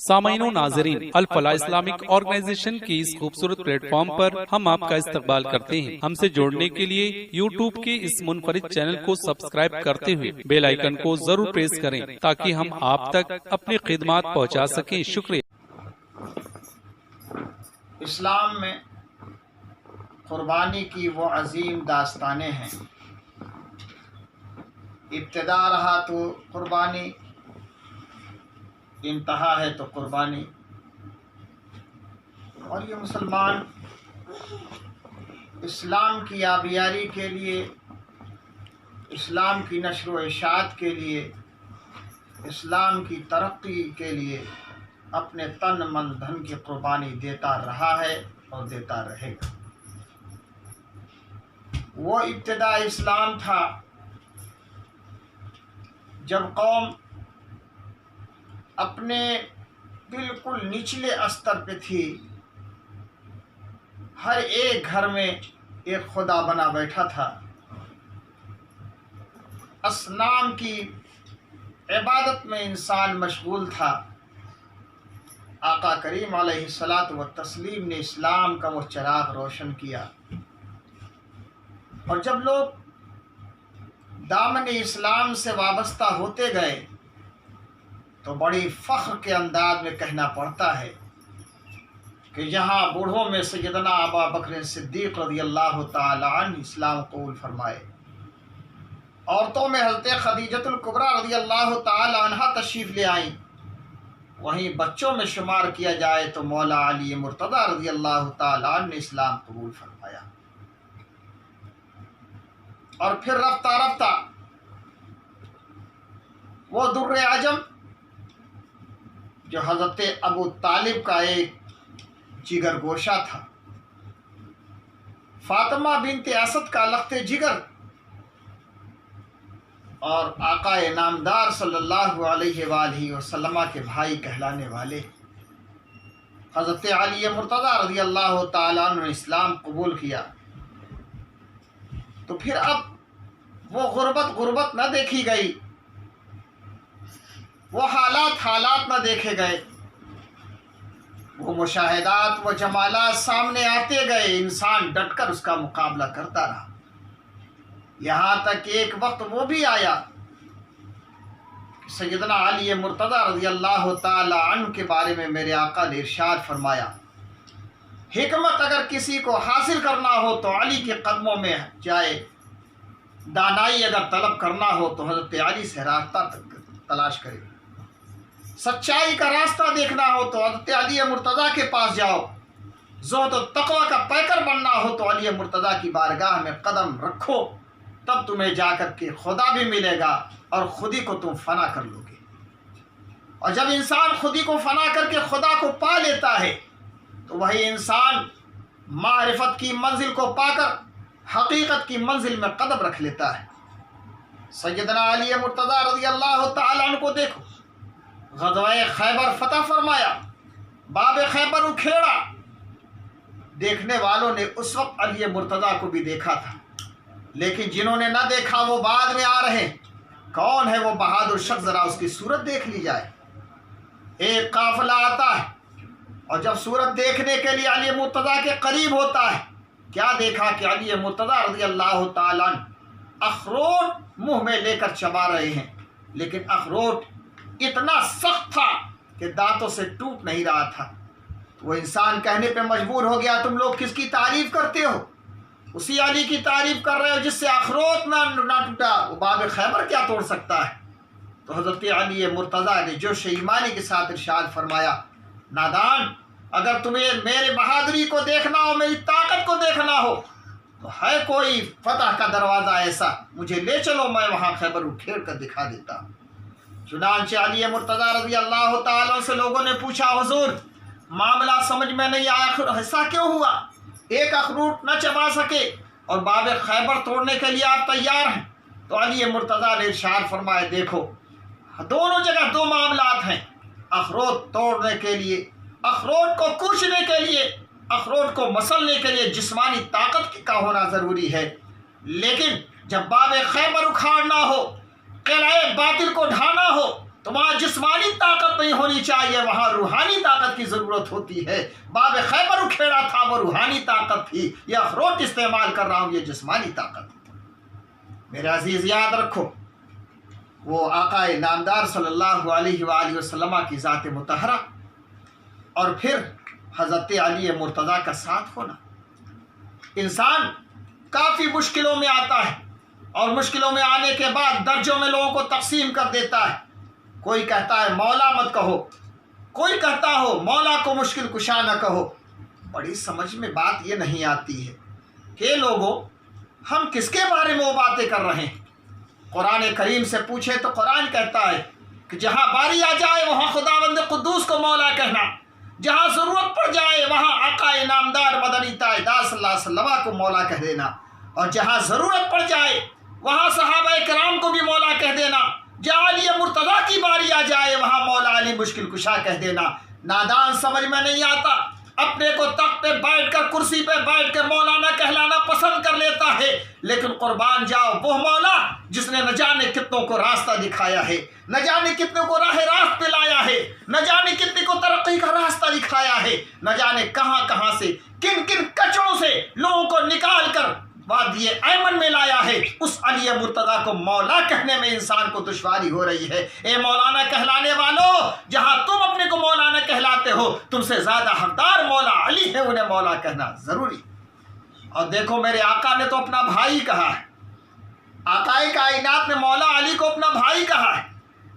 سامعین و ناظرین، الفلاح اسلامک آرگنائزیشن کی اس خوبصورت پلیٹ فارم پر ہم آپ کا استقبال کرتے ہیں۔ ہم سے جوڑنے کے لیے یوٹیوب کے اس منفرد چینل کو سبسکرائب کرتے ہوئے بیل آئیکن کو ضرور پریس کریں تاکہ ہم آپ تک اپنی خدمات پہنچا سکیں۔ شکریہ۔ اسلام میں قربانی کی وہ عظیم داستانیں ہیں۔ ابتدا رہا تو قربانی، انتہا ہے تو قربانی، اور یہ مسلمان اسلام کی آبیاری کے لیے، اسلام کی نشر و اشاعت کے لیے، اسلام کی ترقی کے لیے اپنے تن من دھن کی قربانی دیتا رہا ہے اور دیتا رہے گا۔ وہ ابتدا اسلام تھا جب قوم اپنے بالکل نچلے استر پہ تھی، ہر ایک گھر میں ایک خدا بنا بیٹھا تھا، اصنام کی عبادت میں انسان مشغول تھا۔ آقا کریم علیہ الصلاۃ والتسلیم نے اسلام کا وہ چراغ روشن کیا، اور جب لوگ دامن اسلام سے وابستہ ہوتے گئے تو بڑی فخر کے انداز میں کہنا پڑتا ہے کہ یہاں بوڑھوں میں سیدنا ابا بکر صدیق رضی اللہ تعالی عنہ اسلام قبول فرمائے، عورتوں میں حضرت خدیجۃ الکبریٰ رضی اللہ تعالی عنہ تشریف لے آئیں، وہیں بچوں میں شمار کیا جائے تو مولا علی مرتضیٰ رضی اللہ تعالی عنہ نے اسلام قبول فرمایا، اور پھر رفتہ رفتہ وہ در عجم جو حضرت ابو طالب کا ایک جگر گوشہ تھا، فاطمہ بنت اسد کا لخت جگر، اور آقا نامدار صلی اللہ علیہ وآلہ وسلم کے بھائی کہلانے والے حضرت علی مرتضیٰ رضی اللہ تعالیٰ عنہ نے اسلام قبول کیا، تو پھر اب وہ غربت نہ دیکھی گئی، وہ حالات نہ دیکھے گئے، وہ مشاہدات و جمالات سامنے آتے گئے، انسان ڈٹ کر اس کا مقابلہ کرتا رہا، یہاں تک ایک وقت وہ بھی آیا کہ سیدنا علی مرتضیٰ رضی اللہ تعالی عنہ کے بارے میں میرے آقا نے ارشاد فرمایا، حکمت اگر کسی کو حاصل کرنا ہو تو علی کے قدموں میں جائے، دانائی اگر طلب کرنا ہو تو حضرت علی سے راستہ تلاش کرے، سچائی کا راستہ دیکھنا ہو تو حضرت علی مرتضیٰ کے پاس جاؤ، زہد و تقوی کا پیکر بننا ہو تو علی مرتضیٰ کی بارگاہ میں قدم رکھو، تب تمہیں جا کر کے خدا بھی ملے گا اور خودی کو تم فنا کر لو گے۔ اور جب انسان خودی کو فنا کر کے خدا کو پا لیتا ہے تو وہی انسان معرفت کی منزل کو پا کر حقیقت کی منزل میں قدم رکھ لیتا ہے۔ سیدنا علی مرتضیٰ رضی اللہ تعالیٰ عنہ کو دیکھو، غزوہ خیبر فتح فرمایا، باب خیبر اکھیڑا، دیکھنے والوں نے اس وقت علی مرتضیٰ کو بھی دیکھا تھا، لیکن جنہوں نے نہ دیکھا وہ بعد میں آ رہے ہیں۔ کون ہے وہ بہادر شخص؟ ذرا اس کی صورت دیکھ لی جائے۔ ایک قافلہ آتا ہے اور جب صورت دیکھنے کے لیے علی مرتضیٰ کے قریب ہوتا ہے، کیا دیکھا کہ علی مرتضیٰ رضی اللہ تعالیٰ عنہ اخروٹ منہ میں لے کر چبا رہے ہیں، لیکن اخروٹ اتنا سخت تھا کہ دانتوں سے ٹوٹ نہیں رہا تھا۔ وہ انسان کہنے پہ مجبور ہو گیا، تم لوگ کس کی تعریف کرتے ہو؟ اسی علی کی تعریف کر رہے ہو جس سے اخروٹ نہ ٹوٹا، وہ باب خیبر کیا توڑ سکتا ہے؟ تو حضرت علی مرتضیٰ نے جوش ایمانی کے ساتھ ارشاد فرمایا، نادان، اگر تمہیں میرے بہادری کو دیکھنا ہو، میری طاقت کو دیکھنا ہو تو ہے کوئی فتح کا دروازہ ایسا، مجھے لے چلو، میں وہاں خیبر اکھیڑ کر دکھا دیتا ہوں۔ چنانچہ علی مرتضیٰ رضی اللہ تعالیٰ سے لوگوں نے پوچھا، حضور معاملہ سمجھ میں نہیں آیا، ایسا کیوں ہوا؟ ایک اخروٹ نہ چبا سکے اور باب خیبر توڑنے کے لیے آپ تیار ہیں؟ تو علی مرتضیٰ نے ارشاد فرمایا، دیکھو دونوں جگہ دو معاملات ہیں، اخروٹ توڑنے کے لیے، اخروٹ کو کوچنے کے لیے، اخروٹ کو مسلنے کے لیے جسمانی طاقت کا ہونا ضروری ہے، لیکن جب باب خیبر اکھاڑنا ہو، قلعہ باطل کو ڈھانا ہو तुम्हारा जिस्मानी ताकत नहीं होनी चाहिए, वहाँ रूहानी ताकत की ज़रूरत होती है। बाब खैबर उखेड़ा था, वो रूहानी ताकत थी। यह अखरोट इस्तेमाल कर रहा हूँ, ये जिस्मानी ताकत। मेरे अजीज़ याद रखो, वो आकाए नामदार सल्लल्लाहु अलैहि वसल्लम की ज़ात मुतहरा और फिर हज़रत अली मुर्तज़ा का साथ होना। इंसान काफ़ी मुश्किलों में आता है और मुश्किलों में आने के बाद दर्जों में लोगों को तकसीम कर देता है। कोई कहता है मौला मत कहो, कोई कहता हो मौला को मुश्किल कुशा न कहो। बड़ी समझ में बात ये नहीं आती है कि लोगों, हम किसके बारे में वो बातें कर रहे हैं। कुरान करीम से पूछे तो कुरान कहता है कि जहाँ बारी आ जाए वहाँ खुदावंद कुद्दूस को मौला कहना, जहाँ ज़रूरत पड़ जाए वहाँ आकाए नामदार मदनी ताइदार सल्लल्लाहु अलैहि वसल्लम को मौला कह देना, और जहाँ ज़रूरत पड़ जाए वहाँ सहाबा कराम को भी मौला कह देना। जहाँ अली मुर्तज़ा की बारी आ जाए वहाँ मौला अली मुश्किल कुशा कह देना। नादान समझ में नहीं आता, अपने को तख्त पे बैठ कर, कुर्सी पे बैठ कर मौलाना कहलाना पसंद कर लेता है। लेकिन कुर्बान जाओ वो मौला जिसने न जाने कितनों को रास्ता दिखाया है, न जाने कितनों को राह रास्त पे लाया है, न जाने कितने को तरक्की का रास्ता दिखाया है, न जाने कहाँ कहाँ से किन किन कचड़ों से लोगों को निकाल कर वादिये ऐमन में लाया है। उस अली मुर्तज़ा को मौला कहने में इंसान को दुश्वारी हो रही है। ए मौलाना कहलाने वालों, जहां तुम अपने को मौलाना कहलाते हो, तुमसे ज्यादा हकदार मौला अली है, उन्हें मौला कहना जरूरी। और देखो, मेरे आका ने तो अपना भाई कहा है, आकाए कायनात ने मौला अली को अपना भाई कहा है।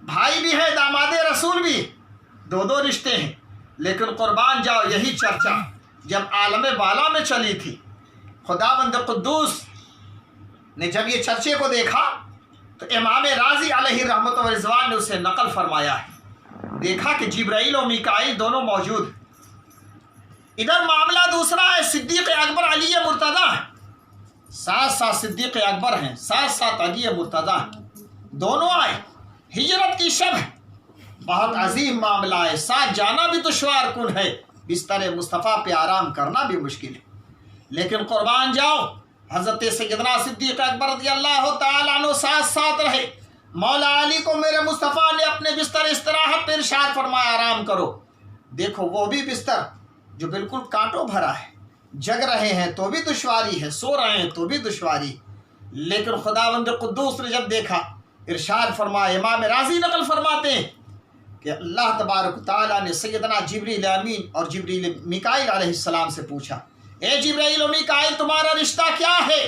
भाई भी है, दामादे रसूल भी, दो रिश्ते हैं। लेकिन कुर्बान जाओ, यही चर्चा जब आलम बाला में चली थी, खुदावंद कुद्दूस ने जब ये चर्चे को देखा तो इमाम राजी अलैहि रहमत व रिज़वान ने उसे नकल फरमाया है। देखा कि जिब्राइल और मीकाईल दोनों मौजूद। इधर मामला दूसरा है, सिद्दीक़ अकबर अली मुर्तज़ा है, साथ साथ सिद्दीक़ अकबर हैं, साथ साथ अली मुर्तज़ा हैं, दोनों आए। हिजरत की शब है, बहुत अजीम मामला है, साथ जाना भी दुश्वार कुन है, बिस्तर मुस्तफ़ा पे आराम करना भी मुश्किल है। लेकिन कुर्बान जाओ, हज़रत सैयदना सिद्दीक़ अकबर रज़ियल्लाहु ताला अन्हु साथ साथ रहे। मौला अली को मेरे मुस्तफ़ा ने अपने बिस्तर इस्तराहत पर इरशाद फरमाया, आराम करो। देखो, वो भी बिस्तर जो बिल्कुल कांटों भरा है, जग रहे हैं तो भी दुश्वारी है, सो रहे हैं तो भी दुश्वारी। लेकिन खुदावंद कुद्दूस ने जब देखा, इरशाद फरमाया, इमाम राजी नकल फरमाते हैं कि अल्लाह तबारक तआला ने सैयदना जिब्रील अमीन और जिब्रील मीकाईल अलैहिस्सलाम से पूछा, ए जिब्राइल और मीकाईल, तुम्हारा रिश्ता क्या है?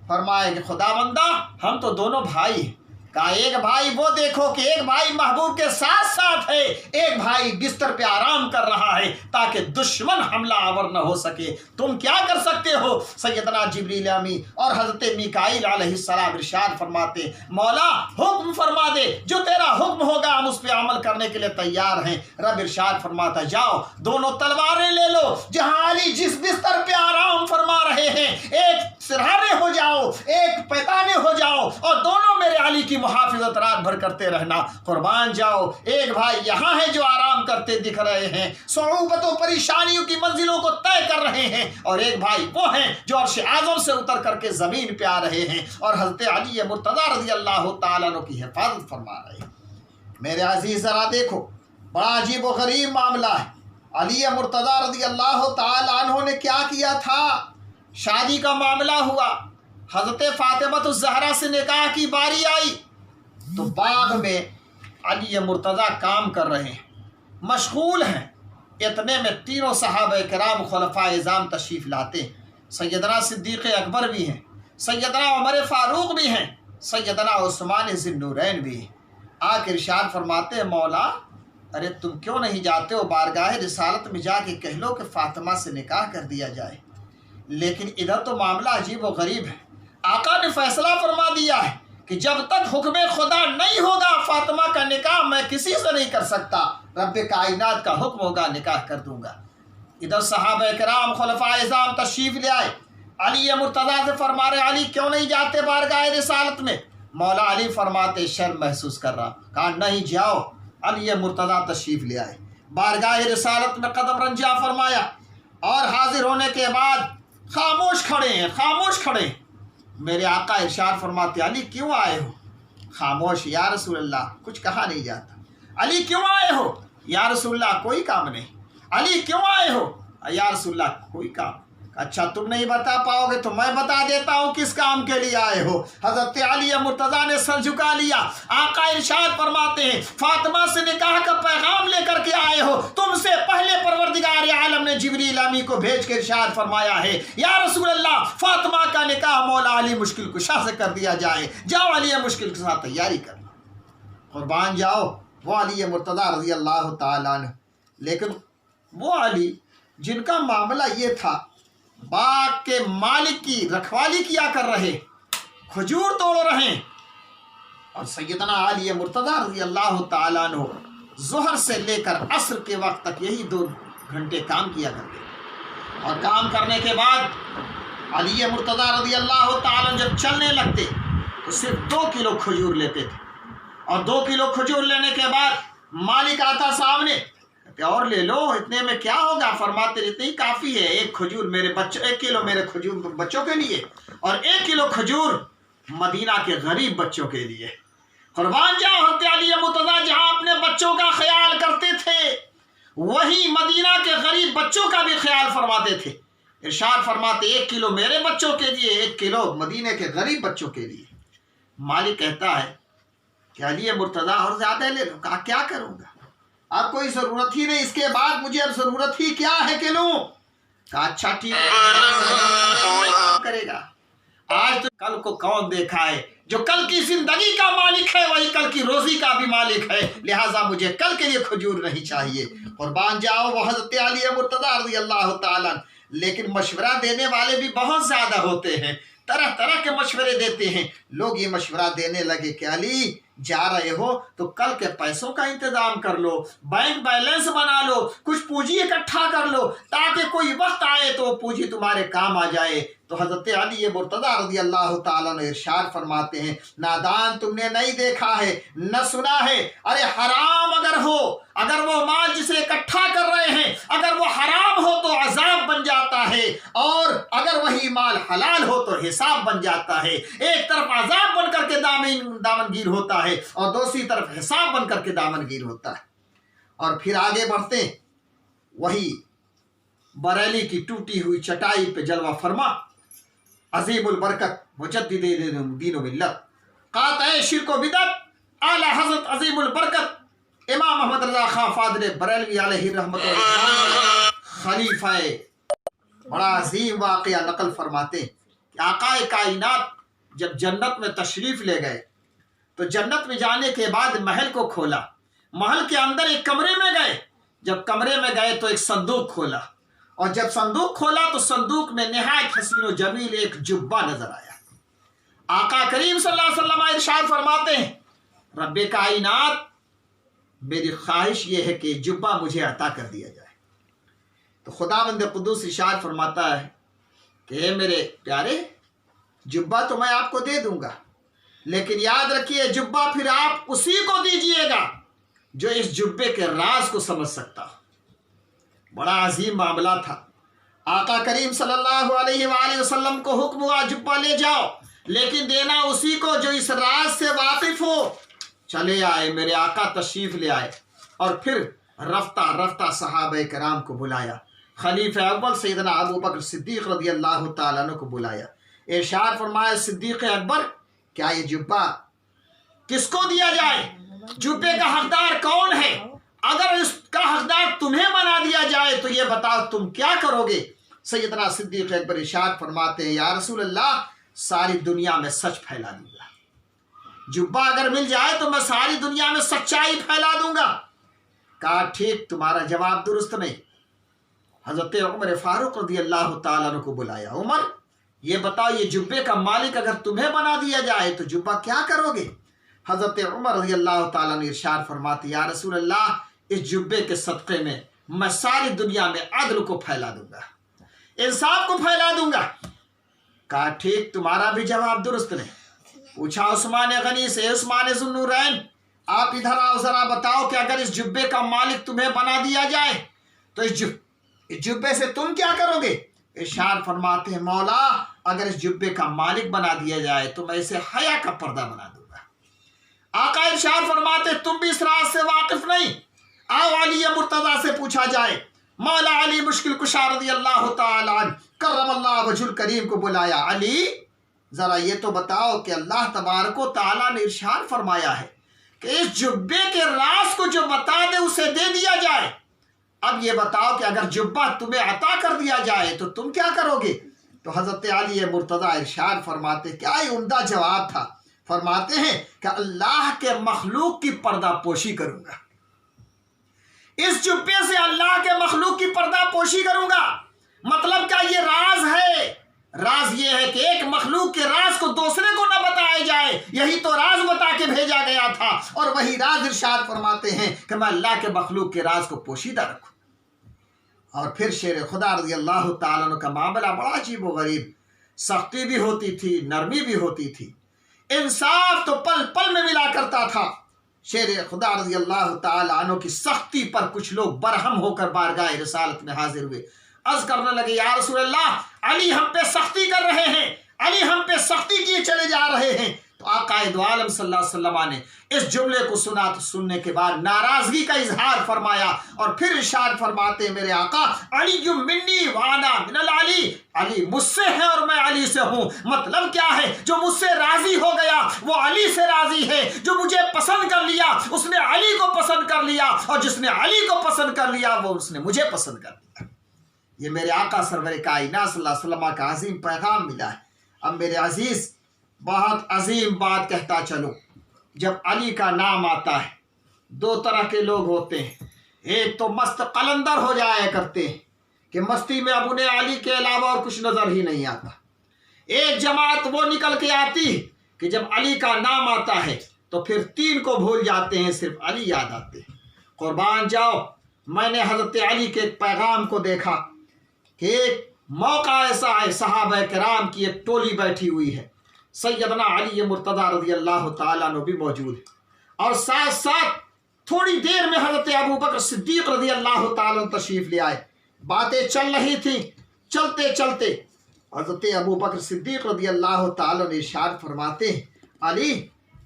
फरमाया कि खुदावंदा, हम तो दोनों भाई हैं। कहा, एक भाई वो देखो कि एक भाई महबूब के साथ साथ है, एक भाई बिस्तर पे आराम कर रहा है ताकि दुश्मन हमला आवर न हो सके। तुम क्या कर सकते हो? सैयदना जिब्रील अमीन और हज़रत मीकाईल अलैहिस्सलाम इरशाद फरमाते, मौला हुक्म फरमा दे, जो तेरा हुक्म होगा हम उस पर अमल करने के लिए तैयार हैं। रब इरशाद फरमाता, जाओ दोनों तलवारें ले लो, जहाँ अली जिस बिस्तर पे आराम फरमा रहे हैं, एक सिरहाने हो जाओ, एक पैताने हो जाओ, और दोनों मेरे अली की मुहाफिजत रात भर करते रहना। कुर्बान जाओ, एक भाई यहाँ है जो आराम करते दिख रहे हैं, सऊबतों परेशानियों की मंजिलों को तय कर रहे हैं, और एक भाई वो हैं जो अर्श आज़म से उतर करके ज़मीन पे आ रहे हैं और हज़रत अली मुर्तज़ा रज़ियल्लाहु ताला अन्हु की हिफाजत फरमा रहे हैं। मेरे अजीज़ ज़रा देखो, बड़ा अजीब व गरीब मामला है। अली मुर्तज़ा रज़ियल्लाहु ताला अन्हु ने क्या किया था? शादी का मामला हुआ, हज़रत फ़ातिमा ज़हरा से निकाह की बारी आई तो बाग में अली मुर्तज़ा काम कर रहे हैं, मशगूल हैं। इतने में तीनों सहाबा किराम खुलफाए इज़ाम तशरीफ़ लाते हैं। सैयदना सिद्दीक़ अकबर भी हैं, सैयदना उमर फ़ारूक भी हैं, सैयदना उस्मान ज़ुन्नूरैन भी हैं। आके इरशाद फरमाते हैं, मौला अरे तुम क्यों नहीं जाते हो बारगाह रिसालत में जाके कह लो कि फ़ातिमा से निकाह कर दिया जाए। लेकिन इधर तो मामला अजीब व गरीब है। आका ने फैसला फरमा दिया है कि जब तक हुक्म खुदा नहीं होगा फ़ातिमा का निकाह मैं किसी से नहीं कर सकता, रब्बे कायनात का हुक्म होगा निकाह कर दूंगा। इधर सहाबा किराम खुलफाए इज़ाम तशरीफ़ ले आए, अली मुर्तज़ा से फरमा रहे, अली क्यों नहीं जाते बारगाह रिसालत में? मौला अली फरमाते, शर्म महसूस कर रहा। कहा नहीं जाओ। अली मुर्तज़ा तशरीफ़ ले आए, बारगाह रिसालत में कदम रंजा फरमाया और हाजिर होने के बाद खामोश खड़े हैं, खामोश खड़े हैं। मेरे आका इरशाद फरमाते, अली क्यों आए हो? खामोश, या रसूल अल्लाह कुछ कहा नहीं जाता। अली क्यों आए हो? या रसूलल्लाह कोई काम नहीं। अली क्यों आए हो? या रसूलल्लाह कोई काम। अच्छा तुम नहीं बता पाओगे तो मैं बता देता हूँ किस काम के लिए आए हो। हजरत अली मुर्तजा ने सर झुका लिया। आका इरशाद फरमाते हैं फातिमा से निकाह का पैगाम लेकर के आए हो, तुमसे पहले परवरदिगार आलम ने जिब्रील अमी को भेज के इरशाद फरमाया है या रसूल अल्लाह फातिमा का निकाह मौला अली मुश्किल कुशा से कर दिया जाए, जाओ अली मुश्किल के साथ तैयारी कर लो, कुर्बान जाओ। वो अली मुर्तजा रजी अल्लाह तआला अन्हु, लेकिन वो अली जिनका मामला ये था, बाग के मालिक की रखवाली किया कर रहे, खजूर तोड़ रहे, और सैयदना अली मुर्तजा रज़ी अल्लाह तआला अन्हु ज़ोहर से लेकर असर के वक्त तक यही 2 घंटे काम किया करते। और काम करने के बाद अली मुर्तजा रज़ी अल्लाह तआला जब चलने लगते तो सिर्फ 2 किलो खजूर लेते थे, और 2 किलो खजूर लेने के बाद मालिक आता सामने, और ले लो, इतने में क्या होगा? फरमाते इतने ही काफ़ी है, 1 खजूर मेरे बच्चों, 1 किलो मेरे खजूर बच्चों के लिए, और 1 किलो खजूर मदीना के गरीब बच्चों के लिए। कुर्बान जाओ हज़रत अली मुर्तज़ा जहाँ अपने बच्चों का ख्याल करते थे, वहीं मदीना के गरीब बच्चों का भी ख्याल फरमाते थे। इरशाद फरमाते 1 किलो मेरे बच्चों के लिए, 1 किलो मदीने के गरीब बच्चों के लिए। मालिक कहता है कि अली मुर्तज़ा और ज़्यादा ले लो। कहा क्या करूँगा, अब कोई ज़रूरत ही नहीं, इसके बाद मुझे अब ज़रूरत ही क्या है कि लूँ? कहा अच्छा ठीक करेगा। आज तो कल को कौन देखा है, जो कल की जिंदगी का मालिक है वही कल की रोजी का भी मालिक है, लिहाजा मुझे कल के लिए खजूर नहीं चाहिए। कुर्बान जाओ वो हज़रत अली मुर्तज़ा रज़ी अल्लाह तआला। लेकिन मशवरा देने वाले भी बहुत ज़्यादा होते हैं, तरह तरह के मशवरे देते हैं। लोग ये मशवरा देने लगे कि अली जा रहे हो तो कल के पैसों का इंतजाम कर लो, बैंक बैलेंस बना लो, कुछ पूंजी इकट्ठा कर लो, ताकि कोई वक्त आए तो पूंजी तुम्हारे काम आ जाए। तो हज़रत अली मुर्तज़ा रज़ी अल्लाह तआला ने इरशाद फरमाते हैं नादान तुमने नहीं देखा है न सुना है, अरे हराम अगर हो, अगर वो माल जिसे इकट्ठा कर रहे हैं अगर वो हराम हो तो अजाब बन जाता है, और अगर वही माल हलाल हो तो हिसाब बन जाता है। एक तरफ अजाब बन करके दामनगीर होता है और दूसरी तरफ हिसाब बन करके दामनगीर होता है। और फिर आगे बढ़ते वही बरेली की टूटी हुई चटाई पे जलवा फरमा अजीमुल बरकत मुजद्दिद दीन व मिल्लत कातिए शिर्क व बिदअत आला हज़रत अजीमुल बरकत इमाम अहमद रज़ा खां फादल बरेलवी अलैहि रहमत खलीफा बड़ा अजीम वाक़या नकल फरमाते कि आकाए कायनात जब जन्नत में तशरीफ़ ले गए तो जन्नत में जाने के बाद महल को खोला, महल के अंदर एक कमरे में गए, जब कमरे में गए तो एक संदूक खोला, और जब संदूक खोला तो संदूक में निहायत हसीन व जमील एक जुब्बा नजर आया। आका करीम सल्लल्लाहु अलैहि वसल्लम इरशाद फरमाते हैं रब्बे कायनात मेरी ख्वाहिश ये है कि जुब्बा मुझे अता कर दिया जाए। तो खुदावंद कुद्दूस इरशाद फरमाता है कि मेरे प्यारे जुब्बा तो मैं आपको दे दूंगा, लेकिन याद रखिए जुब्बा फिर आप उसी को दीजिएगा जो इस जुब्बे के राज को समझ सकता हो। बड़ा अजीम मामला था। आका करीम सल्लल्लाहु अलैहि वसल्लम को हुक्म हुआ जुब्बा ले जाओ, लेकिन देना उसी को जो इस राज से वाकिफ हो। चले आए, मेरे आका तशरीफ ले आए, और फिर रफ्ता रफ्ता सहाबा कराम को बुलाया। खलीफा अव्वल सैयदना अबू बकर सिद्दीक रज़ी अल्लाह तआला अन्हु को बुलाया। इरशाद फरमाया सिद्दीक अकबर क्या ये जुब्बा किसको दिया जाए, जुब्बे का हकदार कौन है? अगर इसका हकदार तुम्हें बना दिया जाए तो ये बताओ तुम क्या करोगे? सैयदना सिद्दीक अकबर इरशाद फरमाते हैं या रसूल अल्लाह सारी दुनिया में सच फैला दूंगा, जुब्बा अगर मिल जाए तो मैं सारी दुनिया में सच्चाई फैला दूंगा। कहा ठीक, तुम्हारा जवाब दुरुस्त नहीं। हजरत उमर फारूक रज़ी अल्लाह तआला अन्हु को बुलाया, उमर ये बताओ ये जुब्बे का मालिक अगर तुम्हें बना दिया जाए तो जुब्बा क्या करोगे? हजरत उमर रज़ी अल्लाह तआला ने इरशाद फरमाते या रसूल अल्लाह इस जुब्बे के सदक़े में मैं सारी दुनिया में अदल को फैला दूंगा, इंसाफ को फैला दूंगा। कहा ठीक, तुम्हारा भी जवाब दुरुस्त नहीं। पूछा उस्मान गनी से, उस्मान ज़ुन्नूरैन आप इधर आओ, जरा बताओ कि अगर इस जुब्बे का मालिक तुम्हें बना दिया जाए तो इस जुब्बे से तुम क्या करोगे? इरशाद फरमाते हैं मौला अगर इस जुब्बे का मालिक बना दिया जाए तो मैं इसे हया का पर्दा बना दूंगा। आका इरशाद फरमाते तुम भी इस राज से वाकिफ नहीं, आओ अली मुर्तजा से पूछा जाए। मौला अली मुश्किल कुशा रज़ियल्लाहु ताला अन्हु करमल्लाहु वजहुल करीम को बुलाया, अली जरा ये तो बताओ कि अल्लाह तबारक व तआला ने इरशाद फरमाया है कि इस जुब्बे के राज को जो बता दे उसे दे दिया जाए। अब ये बताओ कि अगर जुब्बा तुम्हें अता कर दिया जाए तो तुम क्या करोगे? तो हजरत अली मुर्तजा इरशाद फरमाते, क्या ही उम्दा जवाब था। फरमाते हैं कि अल्लाह के मखलूक की पर्दा पोशी करूंगा, इस जुब्बे से अल्लाह के मखलूक की पर्दा पोशी करूंगा। मतलब क्या ये राज है? राज ये है कि एक मखलूक के राज को दूसरे को न बताया जाए, यही तो राज बता के भेजा गया था। और वही राज इरशाद फरमाते हैं कि मैं अल्लाह के मखलूक के राज को पोशीदा रखूं। और फिर शेर खुदा रज़ियल्लाहु ताला अन्हु का मामला बड़ा अजीब व गरीब, सख्ती भी होती थी, नरमी भी होती थी, इंसाफ तो पल पल में मिला करता था। शेर खुदा रज़ियल्लाहु ताला अन्हु की सख्ती पर कुछ लोग बरहम होकर बारगाह रिसालत में हाजिर हुए। अर्ज करने लगे, या रसूल अल्लाह, अली हम पे सख्ती कर रहे हैं, अली हम पे सख्ती किए चले जा रहे हैं। तो आकाए दो आलम सल्लल्लाहु अलैहि वसल्लम ने इस जुमले को सुना तो सुनने के बाद नाराजगी का इजहार फरमाया और फिर इरशाद फरमाते, मेरे आका अली मिन्नी वाना मिनल अली, अली मुझसे है और मैं अली से हूँ। मतलब क्या है? जो मुझसे राजी हो गया वो अली से राजी है, जो मुझे पसंद कर लिया उसने अली को पसंद कर लिया, और जिसने अली को पसंद कर लिया वो उसने मुझे पसंद कर लिया। ये मेरे आका सरवर कायनात सल्लल्लाहु अलैहि वसल्लम का अजीम पैगाम मिला है। अब मेरे अजीज बहुत अजीम बात कहता चलो, जब अली का नाम आता है दो तरह के लोग होते हैं। एक तो मस्त कलंदर हो जाया करते हैं कि मस्ती में अब उन्हें अली के अलावा और कुछ नजर ही नहीं आता। एक जमात वो निकल के आती है कि जब अली का नाम आता है तो फिर तीन को भूल जाते हैं, सिर्फ अली याद आते हैं। कुर्बान जाओ, मैंने हजरत अली के एक पैगाम को देखा कि एक मौका ऐसा है, सहाबा किराम की एक टोली बैठी हुई है, सैयदना अली मुर्तज़ा रज़ियल्लाहु ताला अन्हु भी मौजूद है, और साथ साथ थोड़ी देर में हजरत अबू बकर सिद्दीक रज़ियल्लाहु ताला अन्हु तशरीफ ले आए। बातें चल रही थी, चलते चलते हजरत अबू बकर सिद्दीक रज़ियल्लाहु ताला अन्हु इरशाद फरमाते, अली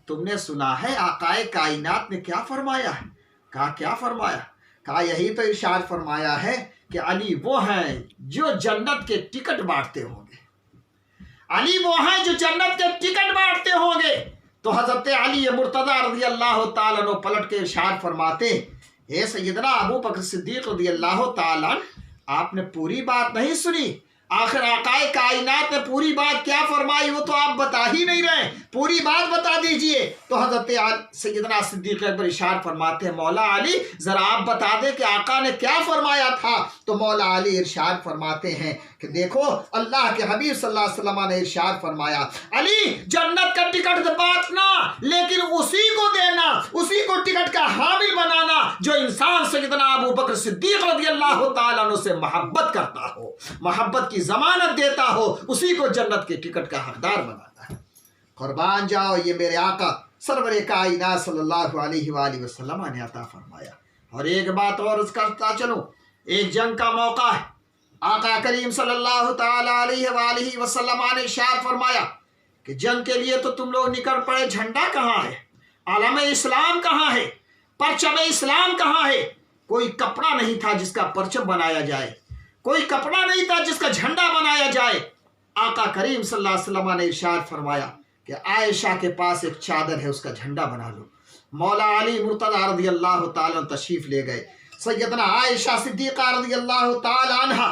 तुमने सुना है आकाए कायनात ने क्या फरमाया है? कहा क्या फरमाया? कहा यही तो इरशाद फरमाया है कि अली वो हैं जो जन्नत के टिकट बांटते होंगे, अली वो हैं जो जन्नत के टिकट बांटते होंगे। तो हजरत अली मुर्तज़ा रज़ियल्लाहु ताला अन्हु पलट के इरशाद फरमाते, हे सैयदना अबू बकर सिद्दीक रज़ियल्लाहु ताला अन्हु, आपने पूरी बात नहीं सुनी। आखिर आकाए कायनात ने पूरी बात क्या फरमाई वो तो आप बता ही नहीं रहे, पूरी बात बता दीजिए। तो हजरत सैयदना सिद्दीक अकबर इरशाद फरमाते हैं, मौला अली जरा आप बता दें कि आका ने क्या फरमाया था। तो मौला अली इरशाद फरमाते हैं कि देखो अल्लाह के हबीब सल्लल्लाहु अलैहि वसल्लम ने इरशाद फरमाया, अली जन्नत का टिकट बांटना लेकिन उसी को देना, उसी को टिकट का हामिल बनाना जो इंसान सैयदना अबू बकर सिद्दीक रज़ियल्लाहु ताला अन्हु से मोहब्बत करता हो, मोहब्बत की जमानत देता हो, उसी को जन्नत के टिकट का हकदार बनाता है। कुर्बान जाओ, ये मेरे आका सरवर कायनात सल्लल्लाहु अलैहि वसल्लम ने अता फरमाया। और एक बात और करता चलो, एक जंग का मौका है, आका करीम सल्लल्लाहु ताला अलैहि वसल्लम ने इरशाद फरमाया कि जंग के लिए तो तुम लोग निकल पड़े, झंडा कहाँ है, आलम इस्लाम कहाँ है, परचम इस्लाम कहाँ है? कोई कपड़ा नहीं था जिसका परचम बनाया जाए, कोई कपड़ा नहीं था जिसका झंडा बनाया जाए। आका करीम सल्लल्लाहु अलैहि वसल्लम ने इरशाद फरमाया कि आयशा के पास एक चादर है, उसका झंडा बना लो। मौला अली मुर्तज़ा रज़ियल्लाहु ताला अन्हु तशरीफ ले गए। सैयदना आयशा सिद्दीक़ा रज़ियल्लाहु ताला अन्हा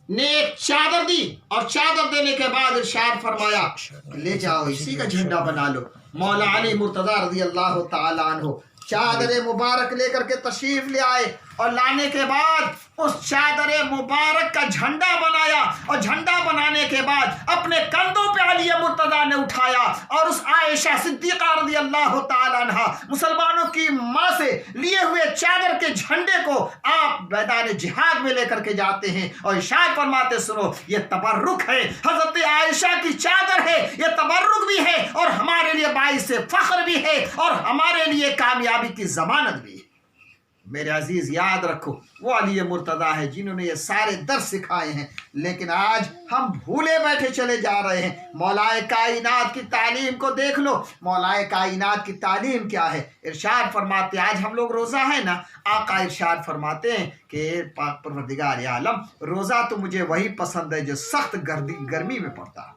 ने एक चादर दी और चादर देने के बाद इरशाद फरमाया ले जाओ इसी का झंडा बना लो। मौला अली मुर्तज़ा रज़ियल्लाहु ताला अन्हु चादर मुबारक लेकर के तशरीफ ले आए और लाने के बाद उस चादर मुबारक का झंडा बनाया, और झंडा बनाने के बाद अपने कंधों पे अली मुर्तज़ा ने उठाया और उस आयशा सिद्दीक़ा रज़ियल्लाहु ताला अन्हा मुसलमानों की माँ से लिए हुए चादर के झंडे को आप मैदान जिहाद में लेकर के जाते हैं और इरशाद फरमाते, सुनो ये तबर्रुक है, हजरत आयशा की चादर है, ये तबर्रुक भी है और हमारे लिए बाइस फख्र भी है और हमारे लिए कामयाबी की जमानत भी है। میرے عزیز یاد رکھو وہ علی مرتضیٰ ہے جنہوں نے یہ سارے درس سکھائے ہیں، لیکن آج ہم بھولے بیٹھے چلے جا رہے ہیں۔ مولائے کائنات کی تعلیم کو دیکھ لو، مولائے کائنات کی تعلیم کیا ہے؟ ارشاد فرماتے، آج ہم لوگ روزہ ہے نا، آقا ارشاد فرماتے ہیں کہ پاک پروردگار عالم روزہ تو مجھے وہی پسند ہے جو سخت گرمی میں پڑتا ہے۔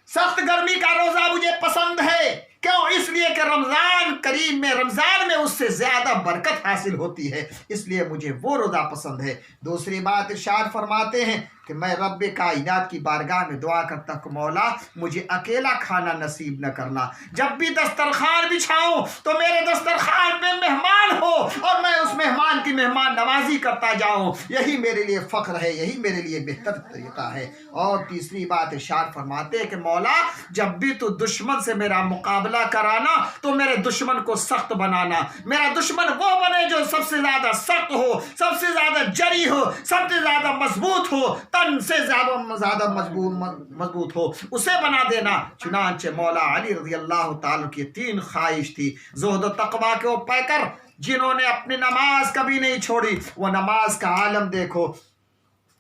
سخت گرمی کا روزہ مجھے پسند ہے، کیوں؟ اس لیے کہ رمضان کریم میں، رمضان میں اس سے زیادہ برکت حاصل ہوتی ہے، اس لیے مجھے وہ روزہ پسند ہے۔ دوسری بات ارشاد فرماتے ہیں کہ میں رب کائنات کی بارگاہ میں دعا کرتا کہ مولا مجھے اکیلا کھانا نصیب نہ کرنا، جب بھی دسترخوان بچھاؤں تو میرے دسترخوان پہ مہمان ہو اور میں اس مہمان کی مہمان نوازی کرتا جاؤں، یہی میرے لیے فخر ہے، یہی میرے لیے بہتر طریقہ ہے۔ اور تیسری بات ارشاد فرماتے ہیں کہ مولا جب بھی تو دشمن سے میرا مقابلہ کرانا تو میرے دشمن کو سخت بنانا، میرا دشمن وہ بنے جو سب سے زیادہ سخت ہو، سب سے زیادہ جری ہو، سب سے زیادہ مضبوط ہو، تن سے زیادہ مضبوط ہو، اسے بنا دینا۔ چنانچہ مولا علی رضی اللہ تعالیٰ کی 3 خواہش تھی، زہد و تقویٰ کے وہ پیکر جنہوں نے اپنی نماز کبھی نہیں چھوڑی۔ وہ نماز کا عالم دیکھو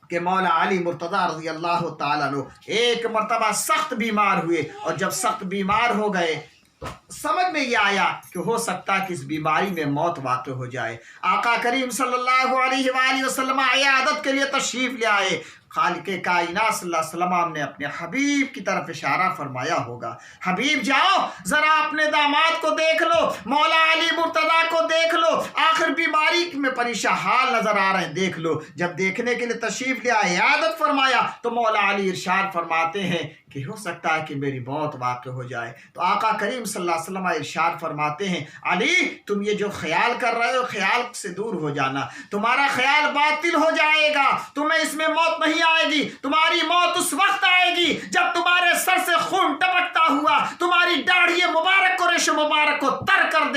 کہ مولا علی مرتضیٰ رضی اللہ تعالیٰ عنہ ایک مرتبہ سخت بیمار ہوئے، اور جب سخت بیمار ہو گئے تو سمجھ میں یہ آیا کہ ہو سکتا ہے کہ اس بیماری میں موت واقع ہو جائے۔ آقا کریم صلی اللہ علیہ وآلہ وسلم عیادت کے لیے تشریف لے آئے۔ خالق کائنات صلی اللہ علیہ وسلم نے اپنے حبیب کی طرف اشارہ فرمایا ہوگا، حبیب جاؤ ذرا اپنے داماد کو دیکھ لو، مولا علی مرتضیٰ کو دیکھ لو، آخر بیماری میں پریشان حال نظر آ رہے ہیں، دیکھ لو۔ جب دیکھنے کے لیے تشریف لے آئے، عیادت فرمایا تو مولا علی ارشاد فرماتے ہیں کہ ہو سکتا ہے کہ میری موت واقع ہو جائے۔ تو آقا کریم صلی اللہ علیہ وسلم ارشاد فرماتے ہیں علی تم یہ جو خیال کر رہے ہو خیال سے دور ہو جانا، تمہارا خیال باطل ہو جائے گا، تمہیں اس میں موت نہیں آئے گی، تمہاری موت اس وقت آئے گی جب تمہارے سر سے خون ٹپکتا ہوا تمہاری داڑھی مبارک کو، ریش مبارک کو تر کر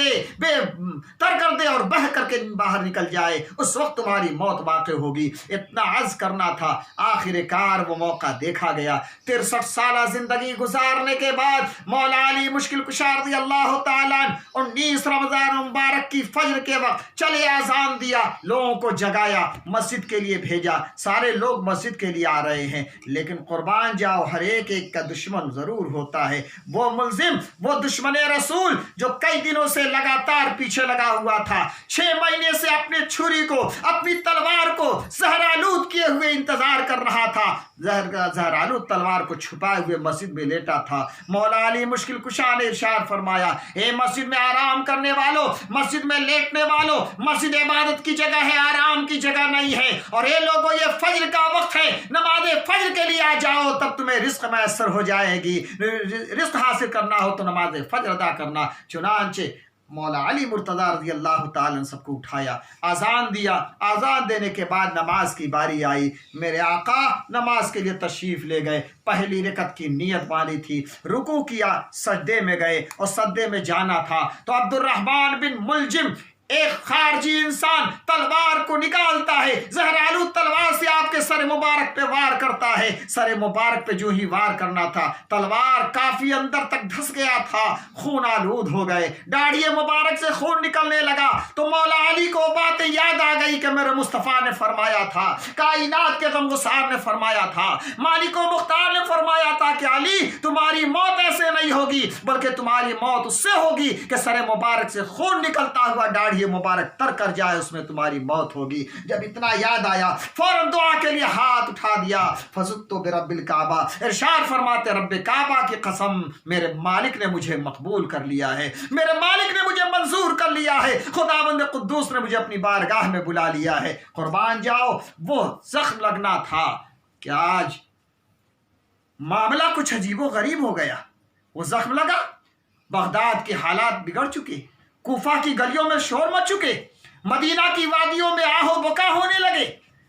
دے اور بہہ کر کے باہر نکل جائے، اس وقت تمہاری موت واقع ہوگی۔ اتنا عرض کرنا تھا، آخر کار وہ موقع دیکھا گیا۔ 63 سالہ زندگی گزارنے کے بعد مولا علی مشکل کشا رضی اللہ تعالیٰ 19 رمضان مبارک کی فجر کے وقت چلے اذان دیا، لوگوں کو جگایا، مسجد کے لیے بھیجا، سارے لوگ مسجد کے لیے آ رہے ہیں، لیکن قربان جاؤ ہر ایک کا دشمن ضرور ہوتا ہے۔ وہ ملزم، وہ دشمن رسول جو کئی دنوں سے لگاتار پیچھے لگا ہوا تھا، 6 مہینے سے اپنے چھری کو، اپنی تلوار کو زہرآلود کیے ہوئے انتظار کر رہا تھا، زہرآلود تلوار کو چھپائے ہوئے مسجد میں لیٹا تھا۔ مولا علی مشکل کشا نے ارشاد فرمایا اے مسجد میں آرام کرنے والوں، مسجد میں لیٹنے والوں، مسجد عبادت کی جگہ ہے، آرام کی جگہ نہیں ہے، اور اے لوگوں یہ فجر کا وقت ہے، نماز فجر کے لیے آ جاؤ، تب تمہیں رزق میسر ہو جائے گی، رزق حاصل کرنا ہو تو نماز فجر ادا کرنا۔ چنانچہ مولا علی مرتضیٰ رضی اللہ تعالیٰ نے سب کو اٹھایا، آذان دیا، آذان دینے کے بعد نماز کی باری آئی، میرے آقا نماز کے لیے تشریف لے گئے، پہلی رکعت کی نیت مانی تھی، رکوع کیا، سجدے میں گئے اور سجدے میں جانا تھا تو عبد الرحمن بن ملجم ایک خارجی انسان تلوار کو نکالتا ہے، زہرآلود تلوار سے آپ کے سر مبارک پہ وار کرتا ہے، سر مبارک پہ جو ہی وار کرنا تھا تلوار کافی اندر تک دھس گیا تھا، خون آلود ہو گئے، داڑھی مبارک سے خون نکلنے لگا تو مولا علی کو باتیں یاد آ گئی کہ میرے مصطفیٰ نے فرمایا تھا، کائنات کے غمگسار نے فرمایا تھا، مالک و مختار نے فرمایا تھا کہ علی تمہاری موت ایسے نہیں ہوگی بلکہ تمہاری موت اس سے ہوگی کہ سر مبارک سے خون نکلتا ہوا داڑھی مبارک تر کر جائے، اس میں تمہاری موت ہوگی۔ جب اتنا یاد آیا فوراً دعا کے لیے ہاتھ اٹھا دیا، فزدت برب الکعبہ، ارشاد فرماتے رب کعبہ کی قسم میرے مالک نے مجھے مقبول کر لیا ہے، میرے مالک نے مجھے منظور کر لیا ہے، خداوند قدوس نے مجھے اپنی بارگاہ میں بلا لیا ہے۔ قربان جاؤ وہ زخم لگنا تھا کہ آج معاملہ کچھ عجیب و غریب ہو گیا، وہ زخم لگا، بغداد کے حالات بگڑ چکے، کوفہ کی گلیوں میں شور مچ چکے، مدینہ کی وادیوں میں آہ و بکا ہونے لگے،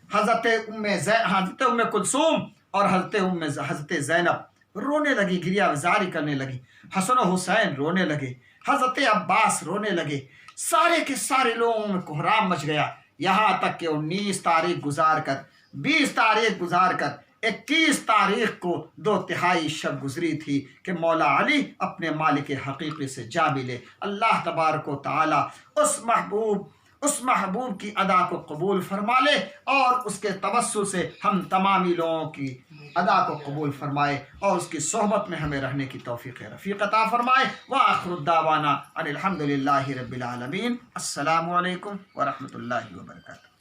حضرت ام کلثوم اور حضرت زینب رونے لگی، گریہ وزاری کرنے لگی، حسن و حسین رونے لگے، حضرت عباس رونے لگے، سارے کے سارے لوگوں میں کوہرام مچ گیا، یہاں تک کہ 19 تاریخ گزار کر 20 تاریخ گزار کر 21 تاریخ کو 2 تہائی شب گزری تھی کہ مولا علی اپنے مالک حقیقی سے جا ملے۔ اللہ تبارک و تعالی اس محبوب، اس محبوب کی ادا کو قبول فرما لے اور اس کے توسل سے ہم تمامی لوگوں کی ادا کو قبول فرمائے اور اس کی صحبت میں ہمیں رہنے کی توفیق رفیق عطا فرمائے۔ وآخر الدعوانا ان الحمد للہ رب العالمین۔ السلام علیکم ورحمۃ اللہ وبرکاتہ۔